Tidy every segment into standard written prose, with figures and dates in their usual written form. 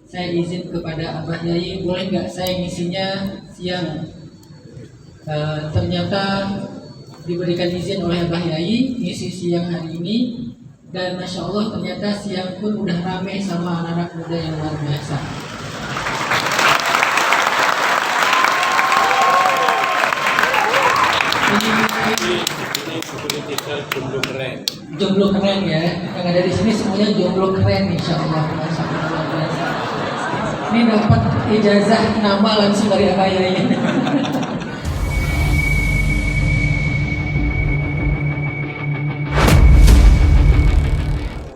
Saya izin kepada Abah Yai, boleh nggak saya ngisinya siang? Ternyata diberikan izin oleh Abah Yai ngisi siang hari ini, dan Masya Allah ternyata siang pun udah rame sama anak-anak muda yang luar biasa. Ini political jomblo keren. Jomblo keren ya, yang ada di sini semuanya jomblo keren, Insya Allah. Masya Allah luar biasa. Ini dapat ijazah nama langsung dari Abah Yai.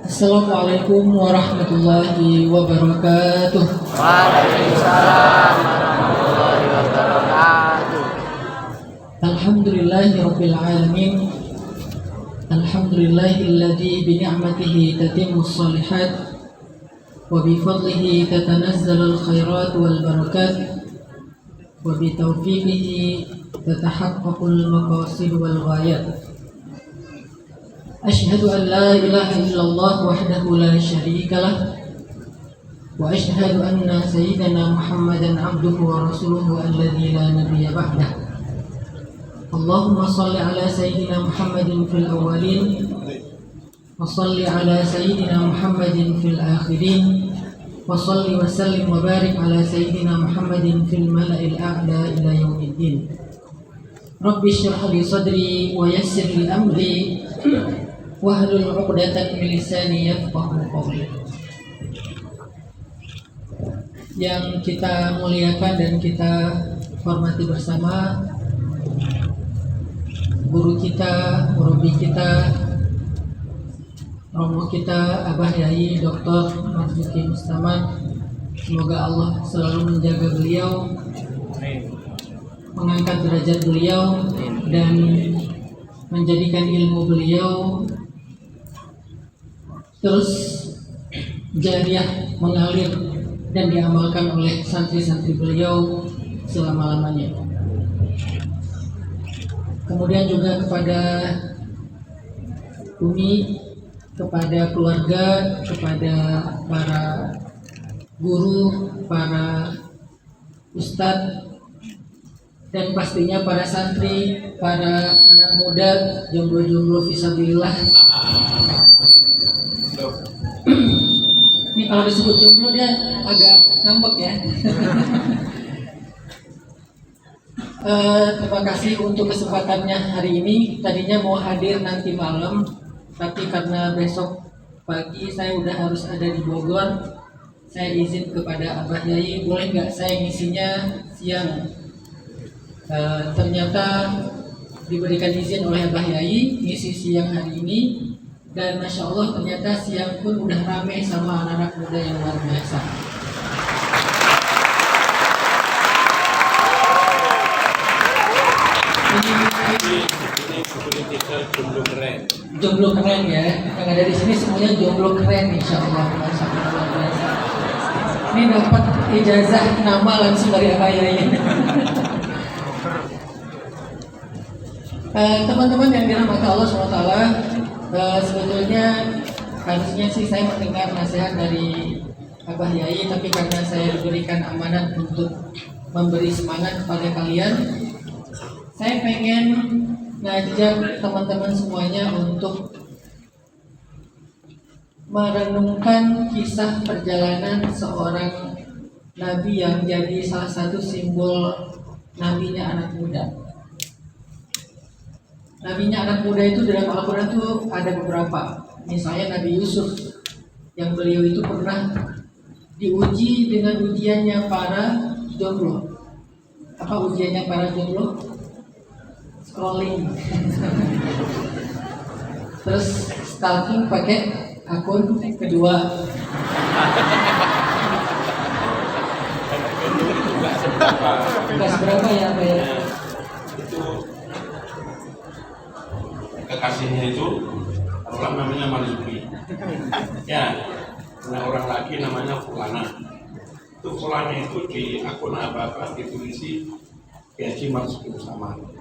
Assalamualaikum warahmatullahi wabarakatuh. Waalaikumsalam warahmatullahi wabarakatuh. Alhamdulillahi rabbil alamin. Alhamdulillahilladzi bi ni'matihi tatimmus shalihat wa bi fadlihi tatanazzalul khairat wal barakat wa bi taufiqihi tatahaqqaqul maqasid wal ghayat. Asyhadu an la ilaha illallah wahdahu la syarika lah wa asyhadu anna sayyidana Muhammadan abduhu wa rasuluhu alladzi la nabiyya ba'dah. Allahumma salli ala sayyidina Muhammadin fil awwalin wa salli ala sayyidina Muhammadin fil akhirin wa salli wa sallim wa barik ala sayyidina Muhammadin fil mala'il a'la ila yaumiddin. Rabbi shrah li sadri wa yassir li amri wahlul 'uqdatam min lisani yafqahu qawli. Yang kita muliakan dan kita hormati bersama guru kita, murabbi kita, romo kita, Abah Yai Dr. Marzuki Mustaman. Semoga Allah selalu menjaga beliau, mengangkat derajat beliau, dan menjadikan ilmu beliau terus jariah mengalir dan diamalkan oleh santri-santri beliau selama-lamanya. Kemudian juga kepada Umi, kepada keluarga, kepada para guru, para ustadz, dan pastinya para santri, para anak muda, jomblo-jomblo fisabilillah. Ini kalau disebut jomblo dia agak ngambek ya. Terima kasih untuk kesempatannya hari ini. Tadinya mau hadir nanti malam, tapi karena besok pagi saya udah harus ada di Bogor. Saya izin kepada Abah Yai, boleh nggak saya ngisinya siang? Ternyata diberikan izin oleh Abah Yai ngisi siang hari ini, dan Masya Allah ternyata siang pun udah rame sama anak-anak muda yang luar biasa. Ini political jomblo keren. Jomblo keren ya, yang ada di sini semuanya jomblo keren, Insya Allah. Masya Allah luar biasa. Ini dapat ijazah nama langsung dari Abah Yai. Teman-teman yang dirahmati Allah SWT, sebetulnya harusnya sih saya mendengar nasihat dari Abah Yai, tapi karena saya diberikan amanat untuk memberi semangat kepada kalian, saya pengen ngajak teman-teman semuanya untuk merenungkan kisah perjalanan seorang nabi yang jadi salah satu simbol nabinya anak muda. Nabinya anak muda itu dalam Al-Quran itu ada beberapa. Misalnya Nabi Yusuf, yang beliau itu pernah diuji dengan ujiannya para jomblo. Apa ujiannya para jomblo? Scrolling. Terus stalking pakai akun kedua. Tugas berapa ya Pak ya? Itu kekasihnya itu orang namanya Marzuki. Ya, nah orang lagi namanya Fulana. Itu Fulana itu di akun apa-apa ditulisi Haji Marzuki Mustaman.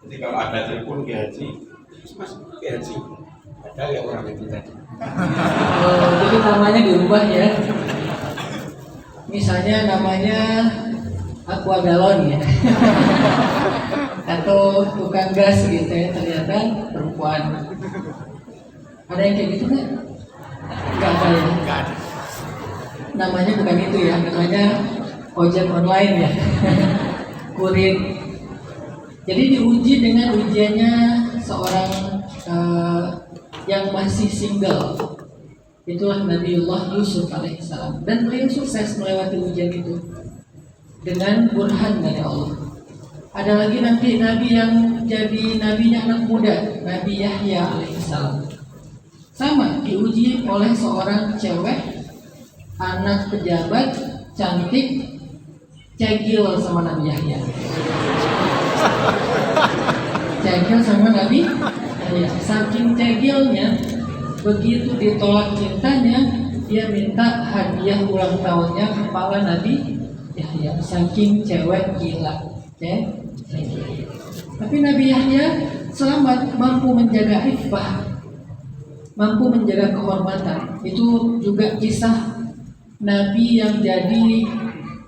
Jadi kalau ada telepon Haji, Mas Haji, ada ya orang itu tadi. Oh, jadi namanya diubah ya. Misalnya namanya aqua galon ya. Atau tukang gas gitu ya, ternyata perempuan. Ada yang kayak gitu nggak? Nggak ada ya? Nggak ada. Namanya bukan itu ya, namanya ojek online ya. Kurir. Jadi diuji dengan ujiannya seorang yang masih single. Itulah Nabiullah Yusuf alaihissalam. Dan beliau sukses melewati ujian itu dengan burhan dari Allah. Ada lagi nanti nabi yang jadi nabinya anak muda, Nabi Yahya alaihissalam. Sama diuji oleh seorang cewek, anak pejabat, cantik, cegil sama Nabi Yahya. Cegil sama Nabi Yahya. Saking cegilnya, begitu ditolak cintanya, dia minta hadiah ulang tahunnya kepala Nabi Yahya. Saking cewek gila. Tapi Nabi Yahya selamat, mampu menjaga iffah, mampu menjaga kehormatan. Itu juga kisah Nabi yang jadi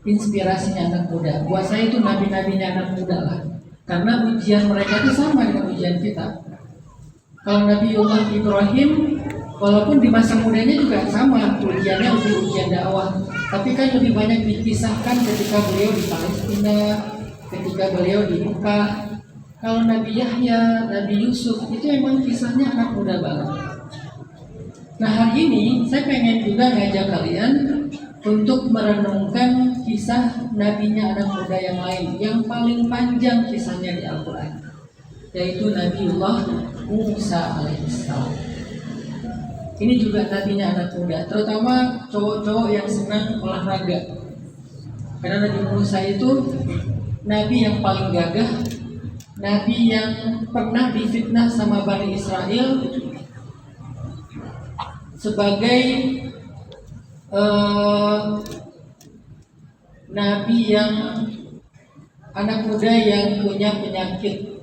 inspirasinya anak muda. Buat saya itu nabi-nabinya anak muda lah. Karena ujian mereka itu sama dengan ujian kita. Kalau Nabiullah Ibrahim, walaupun di masa mudanya juga sama, ujiannya ujian dakwah. Tapi kan lebih banyak dikisahkan ketika beliau di Palestina, ketika beliau di Mekah. Kalau Nabi Yahya, Nabi Yusuf itu emang kisahnya anak muda banget. Nah hari ini saya pengen juga ngajak kalian untuk merenungkan kisah nabinya anak muda yang lain yang paling panjang kisahnya di Al-Quran, yaitu Nabiullah Musa alaihissalam. Ini juga nabinya anak muda, terutama cowok-cowok yang senang olahraga. Karena Nabi Musa itu nabi yang paling gagah, nabi yang pernah difitnah sama Bani Israel sebagai nabi yang anak muda yang punya penyakit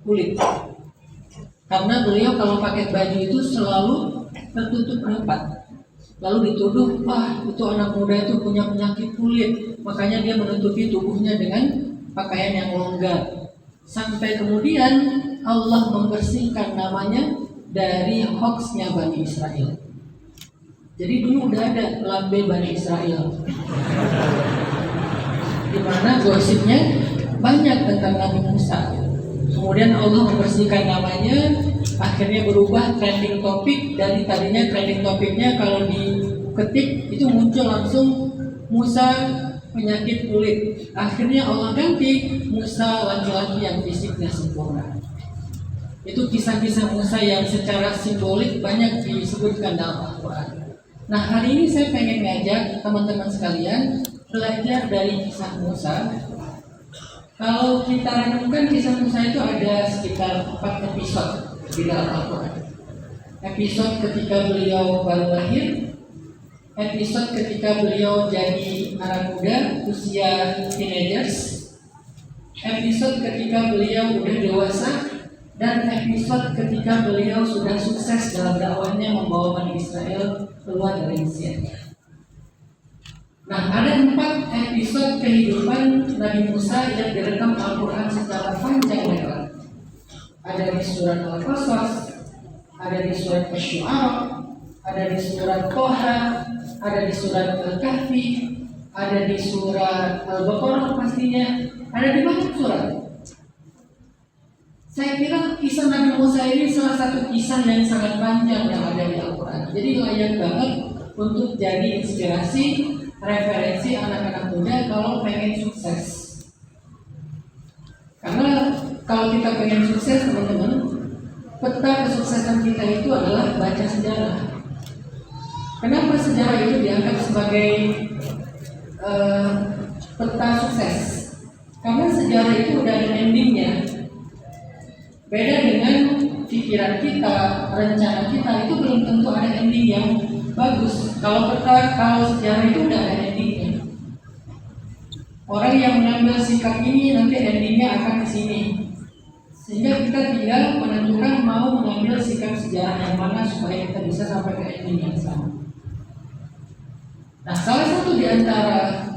kulit. Karena beliau kalau pakai baju itu selalu tertutup rapat. Lalu dituduh, wah itu anak muda itu punya penyakit kulit. Makanya dia menutupi tubuhnya dengan pakaian yang longgar. Sampai kemudian Allah membersihkan namanya dari hoaxnya Bani Israel. Jadi dulu udah ada lambe Bani Israel, di mana gosipnya banyak tentang Nabi Musa. Kemudian Allah membersihkan namanya, akhirnya berubah trending topik. Dari tadinya trending topiknya kalau diketik itu muncul langsung Musa penyakit kulit. Akhirnya Allah ganti Musa laki-laki yang fisiknya sempurna. Itu kisah-kisah Musa yang secara simbolik banyak disebutkan dalam Al-Quran. Nah hari ini saya pengen ngajak teman-teman sekalian belajar dari kisah Musa. Kalau kita renungkan kisah Musa itu ada sekitar 4 episode di dalam Al-Quran. Episode ketika beliau baru lahir, episode ketika beliau jadi anak muda usia teenagers, episode ketika beliau udah dewasa, dan episode ketika beliau sudah sukses dalam dakwahnya membawa Bani Israel keluar dari Mesir. Nah, ada 4 episode kehidupan Nabi Musa yang direkam Al-Quran secara panjang lebar. Ada di surat Al-Qasas, ada di surat Asy-Syu'ara, ada di surat Toha, ada di surat Al-Kahfi, ada di surat Al-Baqarah pastinya, ada di banyak surat. Saya kira kisah Nabi Musa ini salah satu kisah yang sangat panjang yang ada di Al-Quran. Jadi layak banget untuk jadi inspirasi, referensi anak-anak muda kalau pengen sukses. Karena kalau kita pengen sukses teman-teman, peta kesuksesan kita itu adalah baca sejarah. Kenapa sejarah itu dianggap sebagai peta sukses? Karena sejarah itu udah ada endingnya. Beda dengan pikiran kita, rencana kita itu belum tentu ada ending yang bagus. Kalau sejarah itu udah ada endingnya. Orang yang mengambil sikap ini nanti endingnya akan ke sini. Sehingga kita tinggal menentukan mau mengambil sikap sejarah yang mana supaya kita bisa sampai ke ending yang sama. Nah, salah satu di antara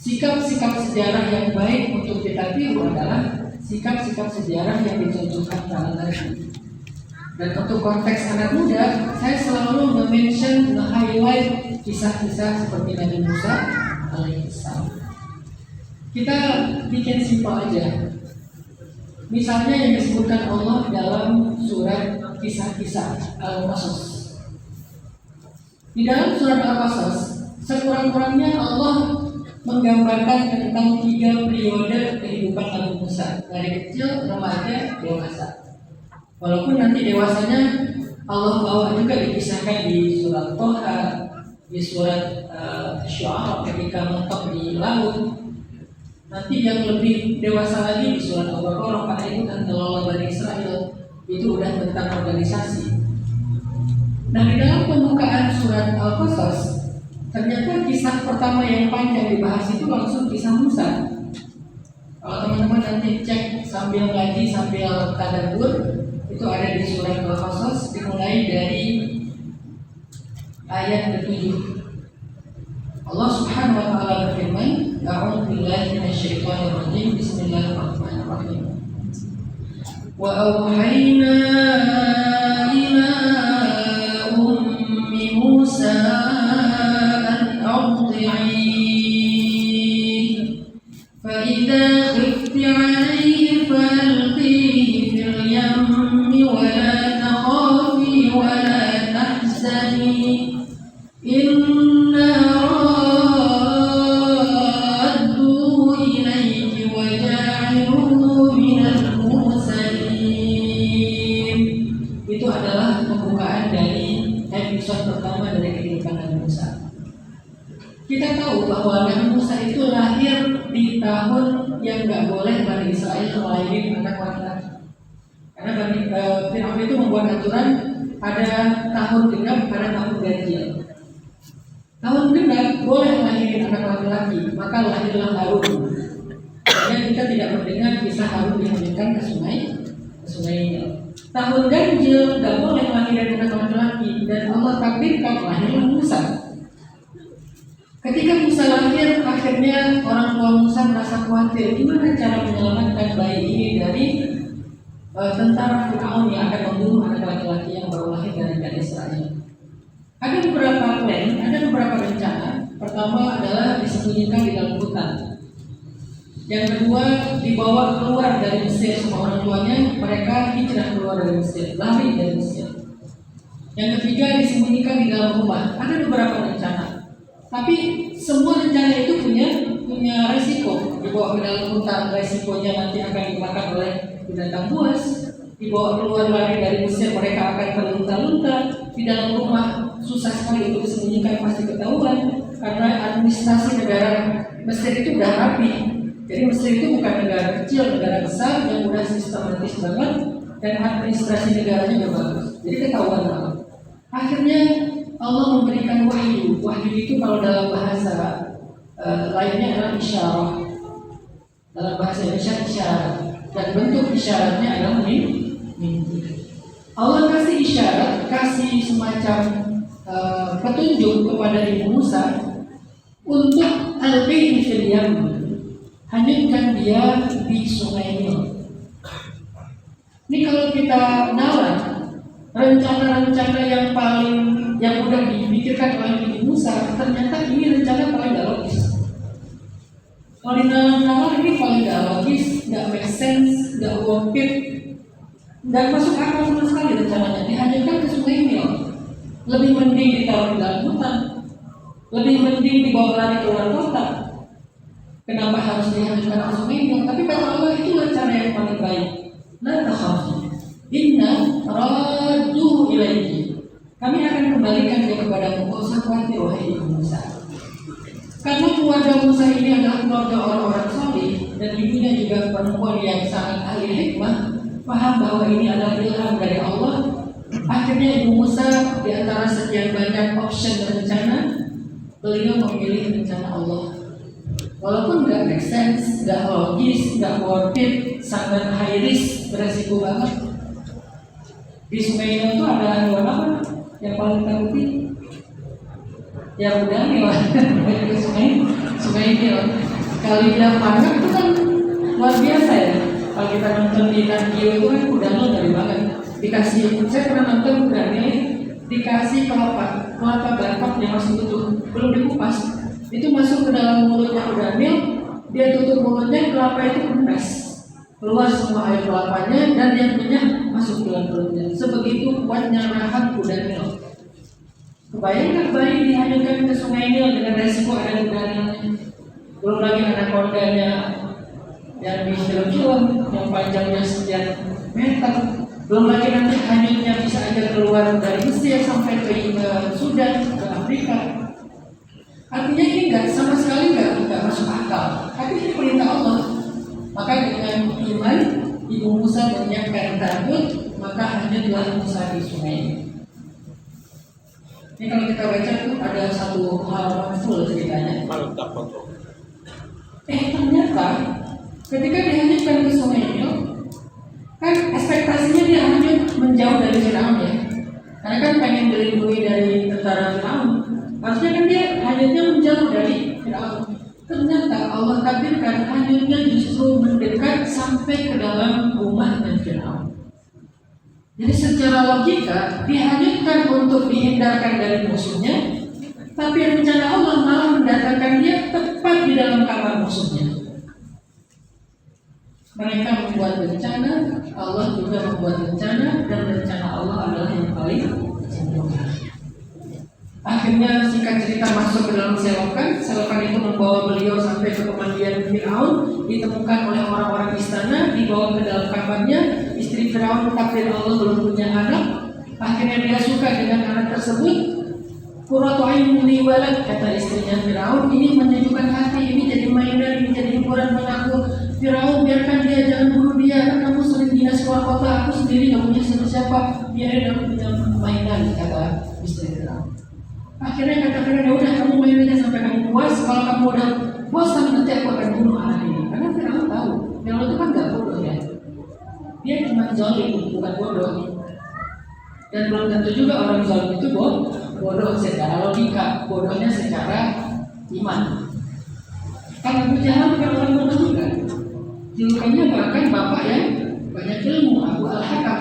sikap-sikap sejarah yang baik untuk kita tiru adalah sikap-sikap sejarah yang dicontohkan para nabi. Dan untuk konteks anak muda, saya selalu mention, highlight kisah-kisah seperti Nabi Musa alaihissalam. Kita bikin simpel aja. Misalnya yang disebutkan Allah dalam surat kisah-kisah Al-Qasas. Di dalam surat Al-Qasas, sekurang-kurangnya Allah menggambarkan tentang 3 periode kehidupan Nabi Musa, dari kecil, remaja, dewasa. Walaupun nanti dewasanya Allah bawa juga dikisahkan di surat Toha, di surat Syu'ara ketika mentok di laut. Nanti yang lebih dewasa lagi di surat Al-Baqarah pada itu dan kelola Bani Israel, itu udah tentang organisasi. Nah, di dalam pembukaan surat Al-Qasas, ternyata kisah pertama yang panjang dibahas itu langsung kisah Musa. Kalau teman-teman nanti cek sambil ngaji sambil tadabbur, itu ada di surat Al-Qasas dimulai dari ayat ke-7. Allah Subhanahu wa taala berfirman, "A'udzu billahi minasyaitonir rajim. Bismillahirrahmanirrahim. Wa auhayna ila ummi Musa an ardi'i fa idza khifti 'alayhi falqihi fil yammi wa la takhafi wa la tahzani inna itu adalah pembukaan dari episode pertama dari kehidupan Nabi Musa. Kita tahu bahwa Nabi Musa itu lahir di tahun yang nggak boleh Bani Israel melahirin anak laki-laki. Karena Fir'aun itu membuat aturan ada tahun genap, ada tahun ganjil. Tahun genap boleh melahirin anak laki-laki, maka lahirlah Harun. Karena kita tidak mendengar kisah Harun dihamilkan ke sungai Nil. Tahun ganjil tidak boleh melahirin anak laki-laki dan Allah takdirkan lahirlah Musa. Ketika Musa lahir, akhirnya orang tua Musa merasa khawatir gimana cara menyelamatkan bayi ini dari tentara Fir'aun yang akan membunuh anak laki-laki yang baru lahir dari Bani Israel. Ada beberapa plan, ada beberapa rencana. Pertama adalah disembunyikan di dalam hutan. Yang kedua, dibawa keluar dari Mesir sama orang tuanya, mereka hijrah keluar dari Mesir, lari dari Mesir. Yang ketiga, disembunyikan di dalam rumah. Ada beberapa rencana, tapi semua rencana itu punya resiko. Dibawa ke dalam hutan, resikonya nanti akan dimakan oleh binatang buas. Dibawa keluar lari dari Mesir, mereka akan terlunta-lunta. Di dalam rumah susah sekali untuk disembunyikan, pasti ketahuan karena administrasi negara Mesir itu udah rapi. Jadi Mesir itu bukan negara kecil, negara besar yang udah sistematis banget dan administrasi negaranya juga bagus. Jadi ketahuan banget. Akhirnya Allah memberikan wahyu. Wahyu itu kalau dalam bahasa lainnya adalah isyarah. Dalam bahasa Indonesia isyarat. Dan bentuk isyaratnya adalah mimpi. Allah kasih isyarat, kasih semacam petunjuk kepada Ibu Musa untuk al-qi fil yam. Hanyutkan dia di sungai Nil. Ini kalau kita nalar rencana-rencana yang udah dipikirkan oleh Ibu Musa, ternyata ini rencana paling gak logis. Kalau di nalar ini paling gak logis, gak make sense, gak worth it, gak masuk akal sama sekali rencananya. Dihanyutkan ke sungai Nil. Lebih mending ditaruh di dalam hutan, lebih mending dibawa lari keluar kota. Kenapa harus dihanyutkan ke sungai Nil? Tapi kata Allah itulah cara yang paling baik. La takhafi, inna radduhu ilaiki. Kami akan kembalikan dia kepadamu. Kau usah khawatir wahai Ibu Musa. Karena keluarga Musa ini adalah keluarga orang-orang saleh dan ibunya juga perempuan yang sangat ahli hikmah, paham bahwa ini adalah ilham dari Allah. Akhirnya Ibu Musa di antara sekian banyak option dan rencana, beliau memilih rencana Allah. Walaupun nggak make sense, nggak logis, nggak worth it, sangat high risk, beresiko banget. Di sungai Nil itu ada hewan apa yang paling takuti? Ya udah nih lah, di sungai Sungai Nil. Kali dia panas itu kan luar biasa ya. Kalau kita nonton di Nagio itu kan udah ngeri banget. Dikasih, saya pernah nonton udah Nil, dikasih kelapa batok yang masih utuh, belum dikupas. Itu masuk ke dalam mulutnya udah Nil, dia tutup mulutnya, kelapa itu kempes. Keluar semua air kelapanya dan yang minyak masuk ke dalam perutnya. Sebegitu kuatnya rahang kuda Nil. Kebayangkan bayi dihanyutkan ke Sungai Nil dengan resiko ada kuda-Nilnya. Belum lagi anakondanya yang di film-film yang panjangnya sekian meter. Belum lagi nanti hanyutnya bisa aja keluar dari Mesir sampai ke Sudan, ke Afrika. Artinya ini sama sekali nggak masuk akal. Tapi ini perintah Allah. Maka dengan iman, Ibu Musa menyiapkan takut, maka hanyutlah Musa di sungai ini. Ini kalau kita baca itu ada satu halaman full ceritanya. Ternyata ketika dihanyutkan ke sungai Nil, kan ekspektasinya dia hanyut menjauh dari Firaun ya. Karena kan pengen dilindungi dari tentara Firaun. Harusnya kan dia hanyutnya menjauh dari Firaun. Ternyata Allah takdirkan hanyutnya justru mendekat sampai ke dalam rumahnya Firaun. Jadi secara logika dihanyutkan untuk dihindarkan dari musuhnya, tapi rencana Allah malah mendatangkan dia tepat di dalam kamar musuhnya. Mereka membuat bencana, Allah juga membuat bencana, dan rencana Allah adalah yang paling sempurna. Akhirnya singkat cerita masuk ke dalam selokan itu membawa beliau sampai ke kemandian Firaun, ditemukan oleh orang-orang istana, dibawa ke dalam kamarnya. Istri Firaun takdir Allah belum punya anak, akhirnya dia suka dengan anak tersebut. Qurratu aynin li walad, kata istrinya Firaun, ini menyejukkan hati, ini jadi mainan, ini jadi hiburan buat aku. Firaun, biarkan dia, jangan bunuh dia, kamu sering dinas keluar kota, aku sendiri gak punya siapa-siapa, biarin aku punya mainan, kata istri Firaun. Akhirnya kata Firaun, ya udah kamu main aja sampai kamu puas, kalau kamu udah bosan nanti aku akan bunuh anak ini. Karena Firaun tahu, Firaun itu kan gak bodoh ya, dia cuma zalim, bukan bodoh. Dan belum tentu juga orang zalim itu bodoh secara logika, bodohnya secara iman. Kan Abu Jahal bukan orang bodoh juga. Julukannya bahkan bapak yang banyak ilmu, Abu Al-Hakam.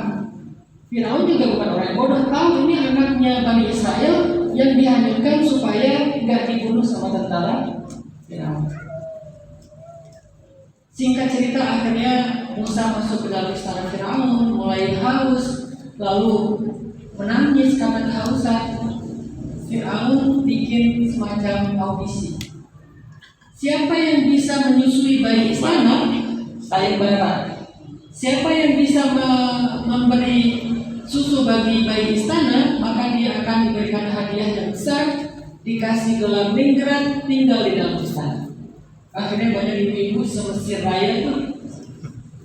Firaun juga bukan orang yang bodoh, tahu ini anaknya Bani Israel yang dihanyutkan supaya nggak dibunuh sama tentara Firaun. Singkat cerita, akhirnya Musa masuk ke dalam istana Firaun, mulai haus, lalu menangis karena kehausan. Firaun bikin semacam audisi. Siapa yang bisa menyusui bayi istana, saya bayar. Siapa yang bisa memberi susu bagi bayi istana, maka dia akan diberikan hadiah yang besar, dikasih gelar ningrat, tinggal di dalam istana. Akhirnya banyak ibu-ibu se-Mesir raya tuh,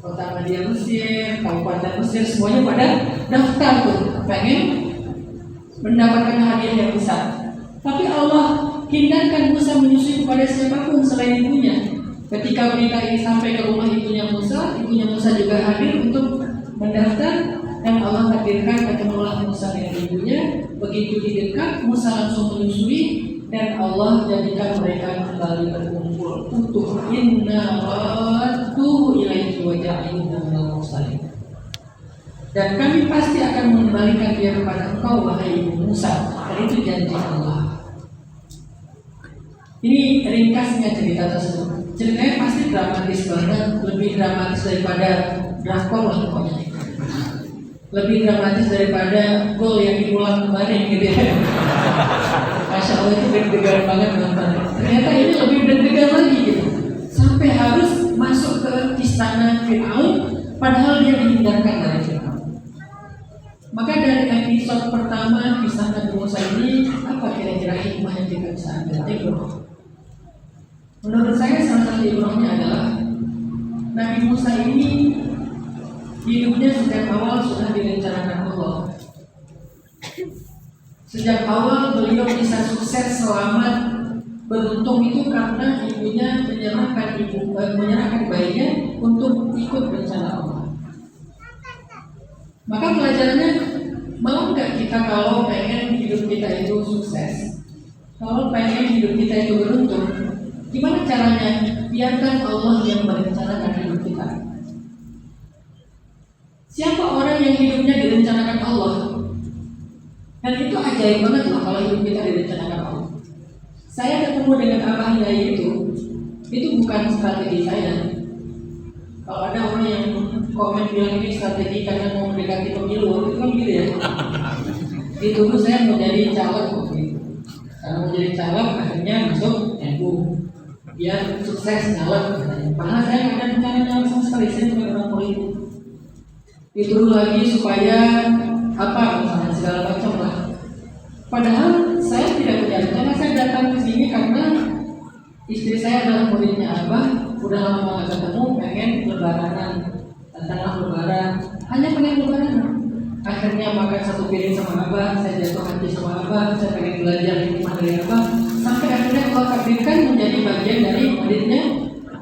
kota Media Mesir, kabupaten Mesir, semuanya pada daftar tuh, pengen mendapatkan hadiah yang besar. Tapi Allah hindarkan Musa menyusui kepada siapapun selain ibunya. Ketika berita ini sampai ke rumah ibunya Musa juga hadir untuk mendaftar, dan Allah takdirkan ketemulah Musa dengan ibunya. Begitu didekat, Musa langsung menyusui, dan Allah jadikan mereka kembali berkumpul utuh. Inna radduhu ilaihi wa ja'alnahu minal mursalin. Dan kami pasti akan mengembalikan dia kepada engkau, wahai ibu Musa. Dan itu janji Allah. Ini ringkasnya cerita tersebut. Ceritanya pasti dramatis banget, lebih dramatis daripada drakor lah pokoknya. Lebih dramatis daripada gol yang diulang kemarin gitu ya. Masya Allah, itu deg-degan banget nonton. Ternyata ini lebih deg-degan lagi gitu. Sampai harus masuk ke istana Firaun, padahal dia dihindarkan dari Firaun. Maka dari episode pertama kisah Nabi Musa ini, apa kira-kira hikmah yang kita bisa ambil? Ibroh. Menurut saya salah satu ibrohnya adalah Nabi Musa ini hidupnya sejak awal sudah direncanakan Allah. Sejak awal beliau bisa sukses, selamat, beruntung itu karena ibunya menyerahkan bayinya untuk ikut rencana Allah. Maka pelajarannya, mau nggak kita kalau pengen hidup kita itu sukses, kalau pengen hidup kita itu beruntung, gimana biarkan Allah yang merencanakan hidup kita. Siapa orang yang hidupnya direncanakan Allah? Dan itu ajaib banget loh kalau hidup kita direncanakan Allah. Saya ketemu dengan Abah Yai itu bukan strategi saya. Kalau ada orang yang komen bilang ini strategi karena mau mendekati pemilu, itu kan gitu ya. Dituduh saya mau jadi caleg waktu itu. Karena mau jadi caleg akhirnya masuk NU biar sukses nyalek katanya. Padahal saya nggak ada rencana nyalek sama sekali, saya bukan orang politik. Dituduh lagi supaya apa misalnya segala macam lah. Padahal saya tidak punya rencana, saya datang ke sini karena istri saya adalah muridnya Abah, udah lama nggak ketemu, pengen lebaranan, tentang lebaran, hanya pengen lebaran. Akhirnya makan satu piring sama Abah, saya jatuh hati sama Abah, saya pengen belajar hikmah dari Abah, sampai akhirnya Allah takdirkan menjadi bagian dari muridnya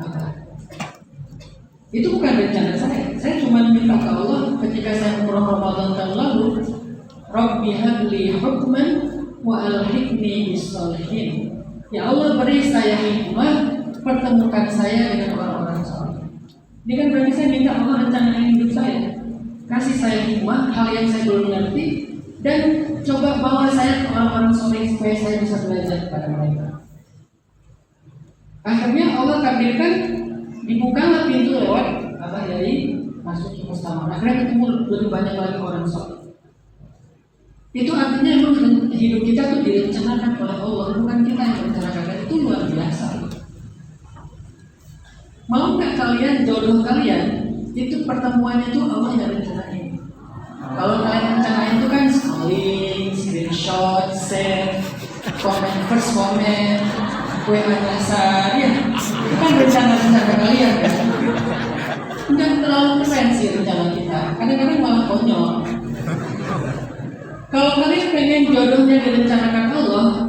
Abah. Itu bukan rencana saya cuma minta ke Allah ketika saya umroh Ramadan tahun lalu, Rabbi habli hukman wa alhiqni bis-shalihin. Ya Allah, beri saya hikmah, pertemukan saya dengan orang-orang saleh. Ini kan berarti saya minta Allah rencanakan hidup saya, kasih saya hikmah, hal yang saya belum ngerti, dan coba bawa saya ke orang-orang saleh supaya saya bisa belajar kepada mereka. Akhirnya Allah takdirkan dibukalah pintu lewat Abah Yai masuk ke Mustamar. Akhirnya ketemu lebih banyak lagi orang saleh. Itu artinya memang hidup kita tuh direncanakan oleh Allah, bukan kita yang merencanakan. Itu luar biasa. Mau nggak kalian jodoh kalian itu pertemuannya tuh Allah yang rencanain. Kalau kalian rencanain itu kan screenshot, save, comment, first comment, WA dasar, ya itu kan rencana-rencana kalian kan. Nggak terlalu keren sih rencana kita. Kadang-kadang malah konyol. Kalau kalian pengen jodohnya direncanakan Allah,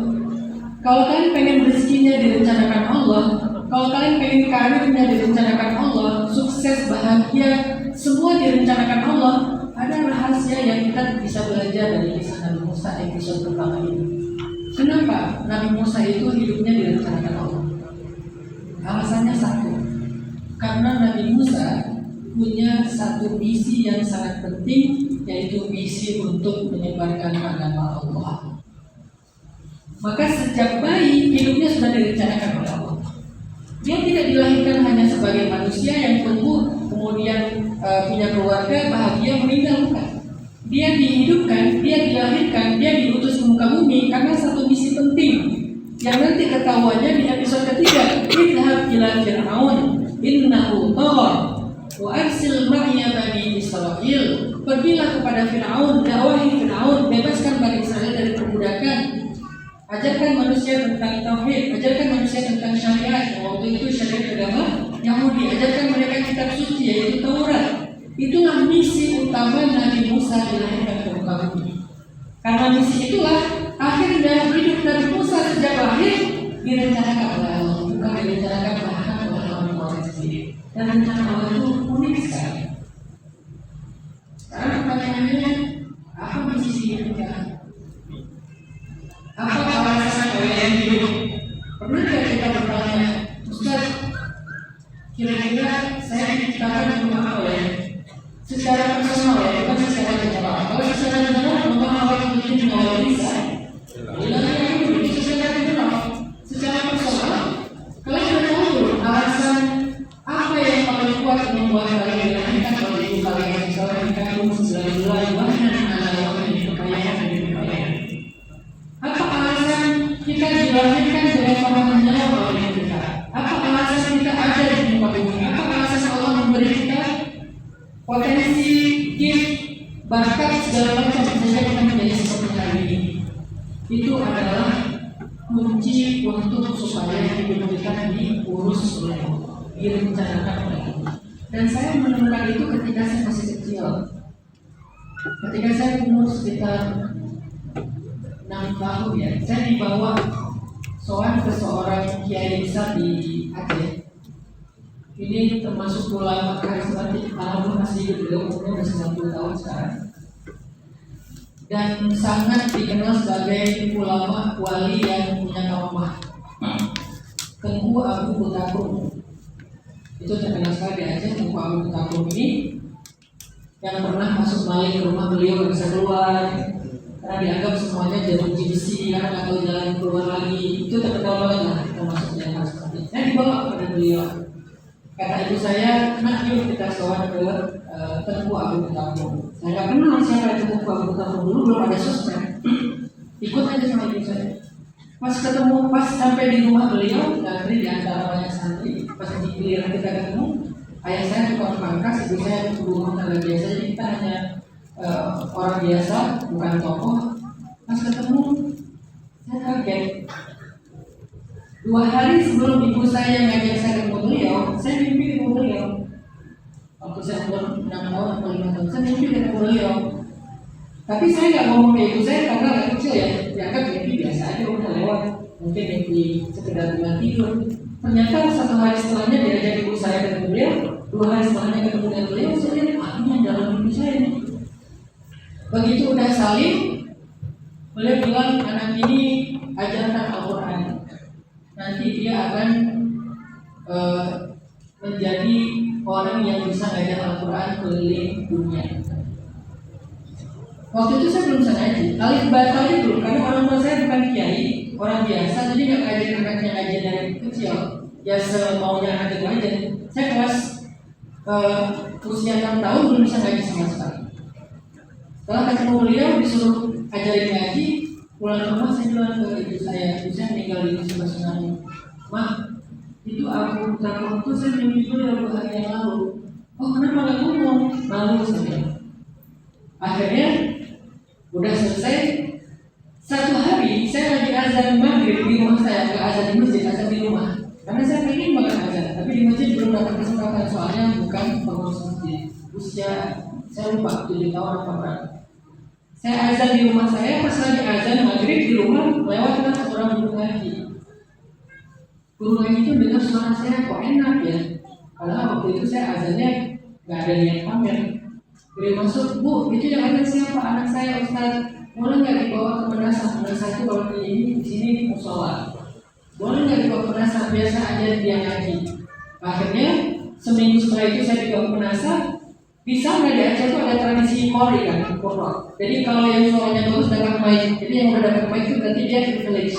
kalau kalian pengen rezekinya direncanakan Allah, kalau kalian pengen karirnya direncanakan Allah, sukses, bahagia, semua direncanakan Allah, ada rahasia yang kita bisa belajar dari kisah Nabi Musa episode pertama ini. Kenapa Nabi Musa itu hidupnya direncanakan Allah? Alasannya satu, karena Nabi Musa punya satu misi yang sangat penting, yaitu misi untuk menyebarkan agama Allah. Maka sejak bayi hidupnya sudah direncanakan oleh Allah. Dia tidak dilahirkan hanya sebagai manusia yang tumbuh kemudian punya keluarga bahagia meninggal, bukan. Dia dihidupkan, dia dilahirkan, dia diutus ke muka bumi karena satu misi penting yang nanti ketahuannya di episode ketiga. Idhab ila Fir'aun innahu tagha wa arsil ma'iya bani Israil. Pergilah kepada Fir'aun, dakwahi Fir'aun, bebaskan Bani Israel dari perbudakan, ajarkan manusia tentang tauhid, ajarkan manusia tentang syariat. Waktu itu syariat agama Yahudi, ajarkan mereka kitab suci yaitu Taurat. Itulah misi utama Nabi Musa dilahirkan ke muka bumi. Karena misi itulah akhirnya hidup Nabi Musa sejak lahir direncanakan oleh Allah, bukan direncanakan bahkan oleh orang sendiri. Dan rencana Allah itu unik sekali. Sekarang pertanyaannya, apa misi hidup kita? Apa alasan kalian hidup? Pernahkah kita bertanya, Ustaz, kira-kira saya diciptakan untuk apa ya? Secara personal ya, bukan secara general. Kalau secara general, Allah awal mungkin mengawal bisa. Bila kita hidup itu secara general, secara personal, kalian sudah tahu alasan apa yang paling kuat membuat kalian dilahirkan. Kalau itu kalian misalnya dikandung 9 bulan, bahkan ada yang kekayaan dan kekayaan. Apa alasan kita dilahirkan dengan pemahaman nyawa oleh kita? Apa alasan kita ada di muka bumi? Apa alasan Allah memberi kita potensi, gift, bakat segala macam sehingga kita menjadi seperti hari ini? Itu adalah kunci untuk supaya hidup kita diurus oleh Allah, direncanakan oleh Allah. Dan saya menemukan itu ketika saya masih kecil. Ketika saya umur sekitar 6 tahun ya, saya dibawa soal ke seorang kiai besar di Aceh. Ini termasuk ulama karismatik, alhamdulillah masih hidup, beliau umurnya sudah 90 tahun sekarang. Dan sangat dikenal sebagai ulama wali yang punya karamah. Tengku Abu Butakum. Itu terkenal sekali di Aceh, Tengku Abu Kampung ini yang pernah masuk maling ke rumah beliau nggak bisa keluar karena dianggap semuanya jadi besi karena nggak tahu jalan keluar lagi. Itu terkenal banget lah termasuknya hal seperti itu. Saya dibawa kepada beliau, kata ibu saya, nak yuk kita sowan ke Tengku Abu Kampung. Saya nggak kenal siapa itu Tengku Abu Kampung, dulu belum ada sosmed. Ikut aja sama ibu saya. Pas sampai di rumah beliau, ngantri di antara banyak santri. Pas di giliran kita ketemu, ayah saya tukang pangkas, ibu saya ibu rumah tangga biasa. Jadi kita hanya orang biasa, bukan tokoh. Pas ketemu, saya kaget. 2 hari sebelum ibu saya ngajak saya ketemu beliau, saya mimpi ketemu beliau. Waktu saya umur 6 tahun atau 5 tahun, saya mimpi ketemu beliau. Tapi saya nggak ngomong ke ibu saya karena anak kecil ya, dianggap mimpi biasa aja, udah lewat. Mungkin mimpi sekedar bulan tidur. Ternyata 1 hari setelahnya diajak ibu saya ketemu beliau, 2 hari setelahnya ketemu dengan beliau, saya lihat yang dalam mimpi saya ini. Begitu udah saling, beliau bilang anak ini ajarkan Al-Quran. Nanti dia akan menjadi orang yang bisa ngajar Al-Quran keliling dunia. Waktu itu saya belum bisa ngaji, alif batal itu karena orang tua saya bukan kiai, orang biasa, jadi nggak ngajarin anaknya ngaji dari kecil, ya semaunya anak itu aja. Saya kelas usia 6 tahun belum bisa ngaji sama sekali. Setelah ketemu beliau disuruh ajarin ngaji, pulang ke rumah saya bilang ke ibu saya meninggal di sebelah tsunami. Mak, itu aku takut itu saya mimpi beliau 2 hari yang lalu. Oh kenapa nggak ngomong? Malu saya. Akhirnya udah selesai. 1 hari saya lagi azan maghrib di rumah saya, nggak azan di masjid, azan di rumah. Karena saya pengen banget azan, tapi di masjid belum dapat kesempatan soalnya bukan pengurus masjid. Usia saya lupa 7 tahun apa berapa. Saya azan di rumah saya, pas lagi azan maghrib di rumah lewatlah seorang guru ngaji. Guru ngaji itu dengar suara saya kok enak ya. Padahal waktu itu saya azannya nggak ada niat pamer. Beliau masuk, Bu, itu yang ada siapa? Anak saya Ustaz. Boleh nggak dibawa ke madrasah? Madrasah itu kalau di sini musola. Boleh nggak dibawa ke madrasah? Biasa aja dia ngaji. Akhirnya seminggu setelah itu saya dibawa ke madrasah. Bisa nggak di Aceh itu ada tradisi kori kan, kurok. Jadi kalau yang suaranya bagus dapat mic. Jadi yang udah dapat mic itu berarti dia privilege.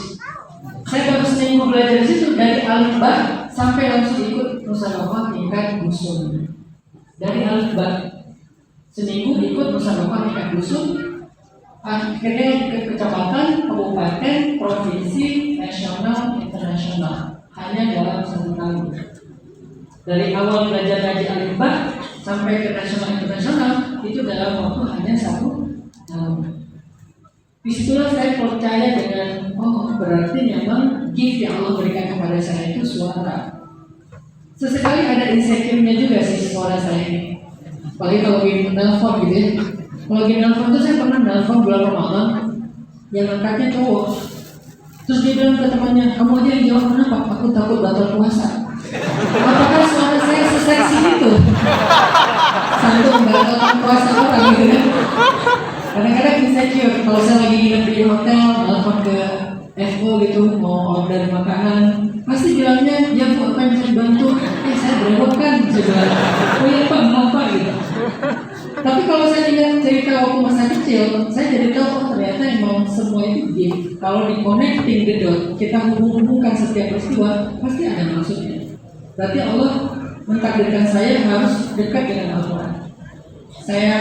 Saya baru seminggu belajar di situ dari alif ba sampai langsung ikut musyawarah tingkat dusun. Dari alif ba seminggu ikut musyawarah tingkat dusun, akhirnya ke kecamatan, kabupaten, provinsi, nasional, internasional, hanya dalam 1 tahun. Dari awal belajar ngaji alif ba sampai ke nasional internasional itu dalam waktu hanya 1 tahun. Disitulah saya percaya dengan berarti memang gift yang Allah berikan kepada saya itu suara. Sesekali ada insecure-nya juga sih suara saya ini. Apalagi kalau lagi nelfon gitu ya. Kalau lagi nelfon tuh saya pernah nelfon bulan Ramadan yang angkatnya cowok. Terus dia bilang ke temannya, kamu aja yang jawab, kenapa? Aku takut batal puasa. Apakah suara saya seseksi itu? Sampai membatalkan puasa orang gitu kan. Kadang-kadang insecure. Kalau saya lagi nginep di hotel, nelfon ke FO gitu, mau order makanan, pasti bilangnya, ya Bu, apa yang bisa dibantu? Saya berewokan, saya bilang, oh iya Pak, kenapa gitu. Tapi kalau saya ingat cerita waktu masa kecil, saya jadi tahu ternyata emang semua itu gift. Kalau di connecting the dot, kita hubung-hubungkan setiap peristiwa, pasti ada maksudnya. Berarti Allah mentakdirkan saya harus dekat dengan Al-Quran. Saya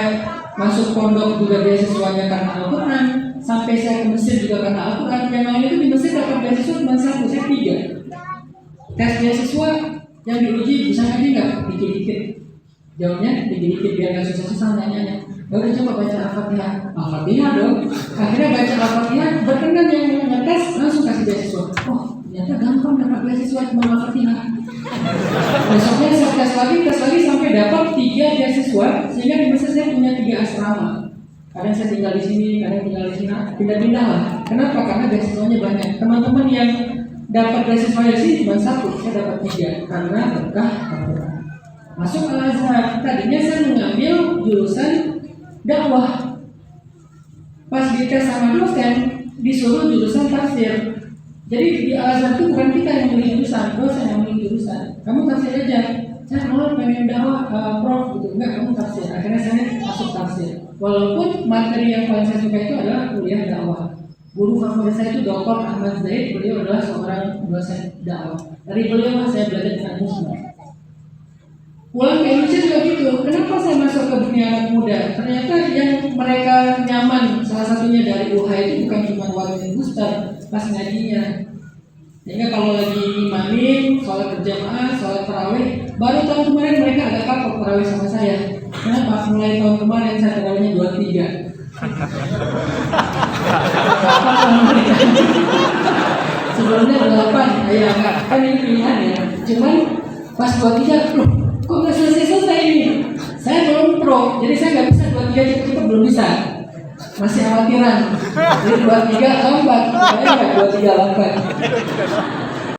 masuk pondok juga beasiswanya karena Al-Quran, sampai saya ke Mesir juga karena Al-Quran. Yang lain itu di Mesir dapat beasiswa cuma 1, saya 3. Tes beasiswa yang diuji bisa ngaji nggak? Dikit-dikit. Jawabnya dikit-dikit biar nggak susah-susah nanya-nanya. Udah coba baca Al-Fatihah. Al-Fatihah dong. Akhirnya baca Al-Fatihah, berkenan yang ngetes langsung kasih beasiswa. Oh, ternyata gampang dapat beasiswa cuma Al-Fatihah. Besoknya saya tes lagi sampai dapat 3 beasiswa, sehingga di Mesir saya punya 3 asrama. Kadang saya tinggal di sini, kadang tinggal di sini, pindah-pindah lah. Kenapa? Karena beasiswanya banyak. Teman-teman yang dapat beasiswa di sini cuma 1, saya dapat 3 karena berkah Al-Quran. Masuk Al-Azhar, tadinya saya mengambil jurusan dakwah. Pas dites sama dosen, disuruh jurusan tafsir. Jadi di Al-Azhar itu bukan kita yang milih jurusan, dosen yang milih jurusan. Kamu tafsir tafsir aja. Saya malah pengen dakwah prof gitu, enggak kamu tafsir. Akhirnya saya masuk tafsir. Walaupun materi yang paling saya suka itu adalah kuliah dakwah. Guru favorit saya itu Dr. Ahmad Zaid, beliau adalah seorang dosen dakwah. Dari beliau saya belajar dengan musnah. Pulang ke Indonesia juga gitu. Kenapa saya masuk ke dunia anak muda? Ternyata yang mereka nyaman salah satunya dari UH itu bukan cuma wajib booster pas ngajinya. Sehingga kalau lagi imamin, sholat berjamaah, sholat tarawih, baru tahun kemarin mereka agak kapok tarawih sama saya. Kenapa? Mulai tahun kemarin saya tarawihnya 23. Sebelumnya 8, ya kan ini pilihan ya. Cuman pas 23, loh, kok nggak selesai ini? Saya belum pro, jadi saya nggak bisa 23 cepet-cepet, belum bisa. Masih khawatiran. Jadi 23 lambat, saya nggak 23 lambat.